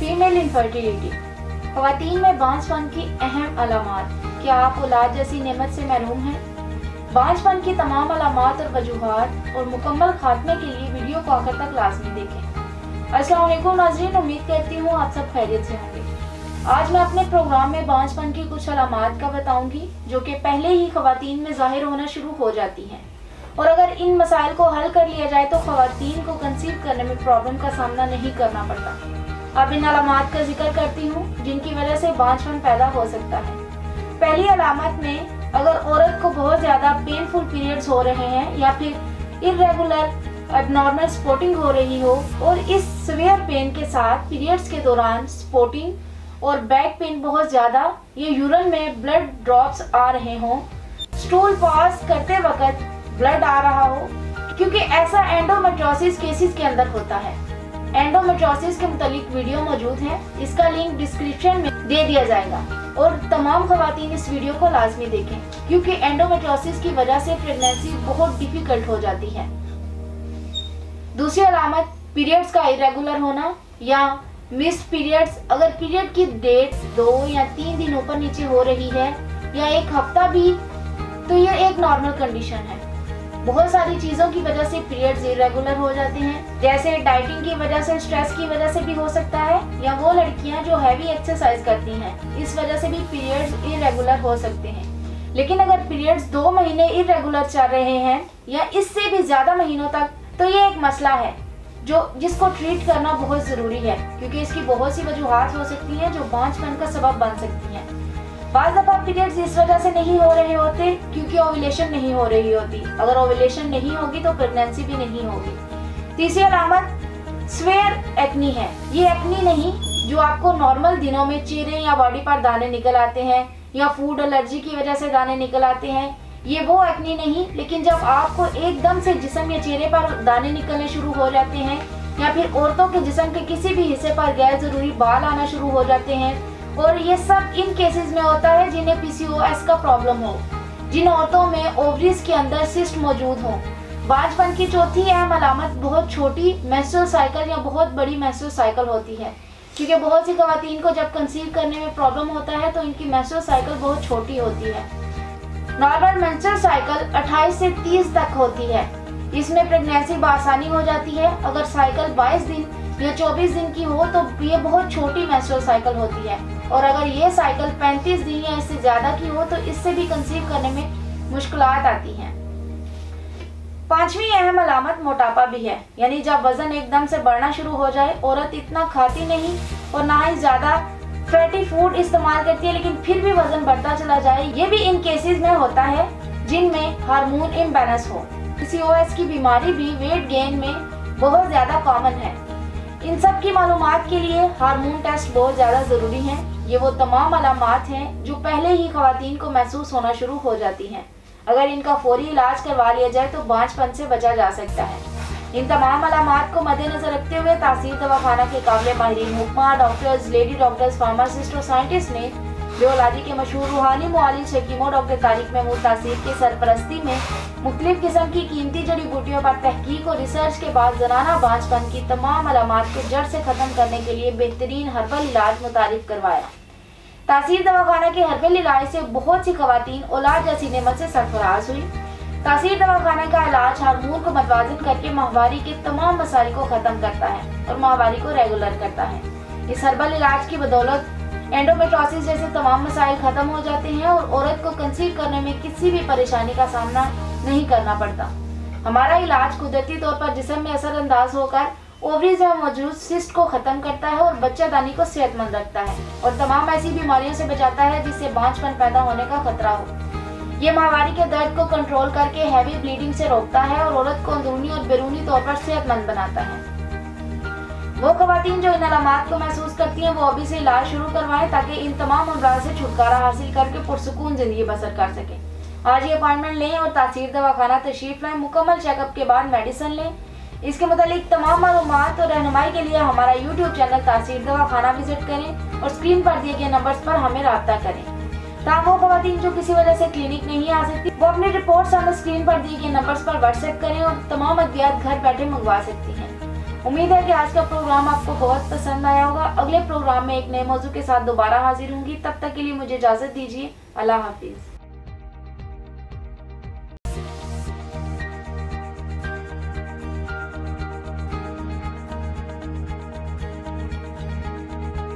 Female infertility, ख़वातीन में बांझपन की अहम अलामात। क्या आप औलाद जैसी नेमत से महरूम हैं? बांझपन की तमाम अलामात और वजूहात और मुकम्मल खात्मे के लिए वीडियो को आखिर तक लाजमी देखें। अस्सलाम वालेकुम नाज़रीन, उम्मीद करती हूँ आप सब खैरियत से होंगे। आज मैं अपने प्रोग्राम में बांझपन की कुछ अलामात का बताऊंगी जो कि पहले ही ख़वातीन में ज़ाहिर होना शुरू हो जाती हैं, और अगर इन मसाइल को हल कर लिया जाए तो ख़वातीन को कंसीव करने में प्रॉब्लम का सामना नहीं करना पड़ता। अब इन अलामात का जिक्र करती हूँ जिनकी वजह से बांझपन पैदा हो सकता है। पहली अलामत में अगर औरत को बहुत ज़्यादा पेनफुल पीरियड्स हो रहे हैं या फिर इर्रेगुलर एबनॉर्मल स्पॉटिंग हो रही हो, और इस सीवियर पेन के साथ पीरियड्स के दौरान स्पॉटिंग और बैक पेन बहुत ज़्यादा, ये यूरिन में ब्लड ड्रॉप्स आ रहे हों, स्टूल पास करते वक्त ब्लड आ रहा हो, क्योंकि ऐसा एंडोमेट्रियोसिस केसेस के अंदर होता है। एंडोमेट्रियोसिस के मुतालिक वीडियो मौजूद है, इसका लिंक डिस्क्रिप्शन में दे दिया जाएगा, और तमाम ख़वातीन इस वीडियो को लाजमी देखें क्योंकि एंडोमेट्रियोसिस की वजह से प्रेगनेंसी बहुत डिफिकल्ट हो जाती है। दूसरी अलामत पीरियड्स का इरेगुलर होना या मिस्ड पीरियड्स। अगर पीरियड की डेट 2 या 3 दिन ऊपर नीचे हो रही है या एक हफ्ता भी, तो यह एक नॉर्मल कंडीशन है। बहुत सारी चीज़ों की वजह से पीरियड्स इरेगुलर हो जाते हैं, जैसे डाइटिंग की वजह से, स्ट्रेस की वजह से भी हो सकता है, या वो लड़कियां जो हैवी एक्सरसाइज करती हैं इस वजह से भी पीरियड्स इरेगुलर हो सकते हैं। लेकिन अगर पीरियड्स 2 महीने इरेगुलर चल रहे हैं या इससे भी ज़्यादा महीनों तक, तो ये एक मसला है जिसको ट्रीट करना बहुत ज़रूरी है, क्योंकि इसकी बहुत सी वजूहात हो सकती हैं जो बांझपन का सबब बन सकती हैं। बाज़ दफ़ा पीरियड्स इस वजह से नहीं हो रहे होते क्योंकि ओव्यूलेशन नहीं हो रही होती। अगर ओव्यूलेशन नहीं होगी तो प्रेगनेंसी भी नहीं होगी। तीसरी अलामत स्वेयर एक्नी है। ये एक्नी नहीं जो आपको नॉर्मल दिनों में चेहरे या बॉडी पर दाने निकल आते हैं या फूड एलर्जी की वजह से दाने निकल आते हैं, ये वो एक्नी नहीं, लेकिन जब आपको एकदम से जिस्म या चेहरे पर दाने निकलने शुरू हो जाते हैं, या फिर औरतों के जिस्म के किसी भी हिस्से पर गैर जरूरी बाल आना शुरू हो जाते हैं, और ये सब इन केसेस में होता है जिन्हें पीसीओएस का प्रॉब्लम हो, जिन औरतों में ओवरीज के अंदर सिस्ट मौजूद हो। बांझपन की चौथी अहम अलामत बहुत छोटी मेंस्ट्रुअल साइकिल या बहुत बड़ी मेंस्ट्रुअल साइकिल होती है, क्योंकि बहुत सी ख़वातीन को जब कंसीव करने में प्रॉब्लम होता है तो इनकी मेंस्ट्रुअल साइकिल बहुत छोटी होती है। नॉर्मल मेंस्ट्रुअल साइकिल 28 से 30 तक होती है। इसमें प्रेगनेंसी बआसानी हो जाती है। अगर साइकिल 22 दिन या 24 दिन की हो तो ये बहुत छोटी मेंस्ट्रुअल साइकिल होती है, और अगर ये साइकिल 35 दिन या इससे ज़्यादा की हो तो इससे भी कंसीव करने में मुश्किलात आती हैं। पांचवी अहम अलामत मोटापा भी है, यानी जब वजन एकदम से बढ़ना शुरू हो जाए, औरत इतना खाती नहीं और ना ही ज़्यादा फैटी फूड इस्तेमाल करती है, लेकिन फिर भी वजन बढ़ता चला जाए। ये भी इन केसेस में होता है जिनमें हार्मोन इम्बैलेंस हो। पीसीओएस की बीमारी भी वेट गेन में बहुत ज़्यादा कॉमन है। इन सब की मालूमात के लिए हार्मोन टेस्ट बहुत ज़्यादा ज़रूरी हैं। ये वो तमाम अलामात हैं जो पहले ही ख़वातीन को महसूस होना शुरू हो जाती हैं। अगर इनका फौरी इलाज करवा लिया जाए तो बांझपन से बचा जा सकता है। इन तमाम अलामात को मद्देनजर रखते हुए तासीर दवाखाना के काबिल माहिरीन हुक्मा, डॉक्टर्स, लेडी डॉक्टर्स, फार्मासिस्ट और साइंटिस्ट ने बियोलॉजी के मशहूर रूहानी मुआलिज हकीमों डॉक्टर तारिक महमूद तासीर की सरपरस्ती में मुख्तलिफ किस्म की कीमती जड़ी बूटियों पर तहकीक और रिसर्च के बाद ज़नाना बांझपन की तमाम अलामात को जड़ से ख़त्म करने के लिए बेहतरीन हर्बल इलाज मुतारिफ करवाया। तासीर दवाखाना के हर्बल इलाज से बहुत सी ख़वातीन औलाद जैसी नेमत से सरफराज हुई। तासीर दवाखाना का इलाज हार्मोन को मतवाजन करके माहवारी के तमाम मसाइल को ख़त्म करता है और माहवारी को रेगुलर करता है। इस हर्बल इलाज की बदौलत एंडोमेट्रियोसिस जैसे तमाम मसाइल ख़त्म हो जाते हैं और औरत को कंसीव करने में किसी भी परेशानी का सामना नहीं करना पड़ता। हमारा इलाज कुदरती तौर पर जिस्म में असरअंदाज होकर ओवरीज में मौजूद सिस्ट को ख़त्म करता है और बच्चादानी को सेहतमंद रखता है, और तमाम ऐसी बीमारियों से बचाता है जिससे बांझपन पैदा होने का खतरा हो। ये माहवारी के दर्द को कंट्रोल करके हैवी ब्लीडिंग से रोकता है और औरत को अंदरूनी और बैरूनी तौर पर सेहतमंद बनाता है। वो ख़वातीन जो इन अलामात को महसूस करती हैं वो अभी से इलाज शुरू करवाएं ताकि इन तमाम अमराज से छुटकारा हासिल करके पुरसुकून ज़िंदगी बसर कर सकें। आज ही अपॉइंटमेंट लें और तासीर दवाखाना तशरीफ़ लाएं। मुकम्मल चेकअप के बाद मेडिसिन लें। इसके मुतालिक तमाम मालूमात और रहनुमाई के लिए हमारा यूट्यूब चैनल तासीर दवाखाना विजिट करें और स्क्रीन पर दिए गए नंबर्स पर हमें रब्ता करें। ताकि वो ख़वातीन जो किसी वजह से क्लिनिक नहीं आ सकती वो अपनी रिपोर्ट्स हमें स्क्रीन पर दिए गए नंबर्स पर व्हाट्सएप करें और तमाम अद्वियात घर बैठे मंगवा सकती हैं। उम्मीद है कि आज का प्रोग्राम आपको बहुत पसंद आया होगा। अगले प्रोग्राम में एक नए मौजू के साथ दोबारा हाजिर होंगी। तब तक के लिए मुझे इजाज़त दीजिए। अल्लाह हाफिज़।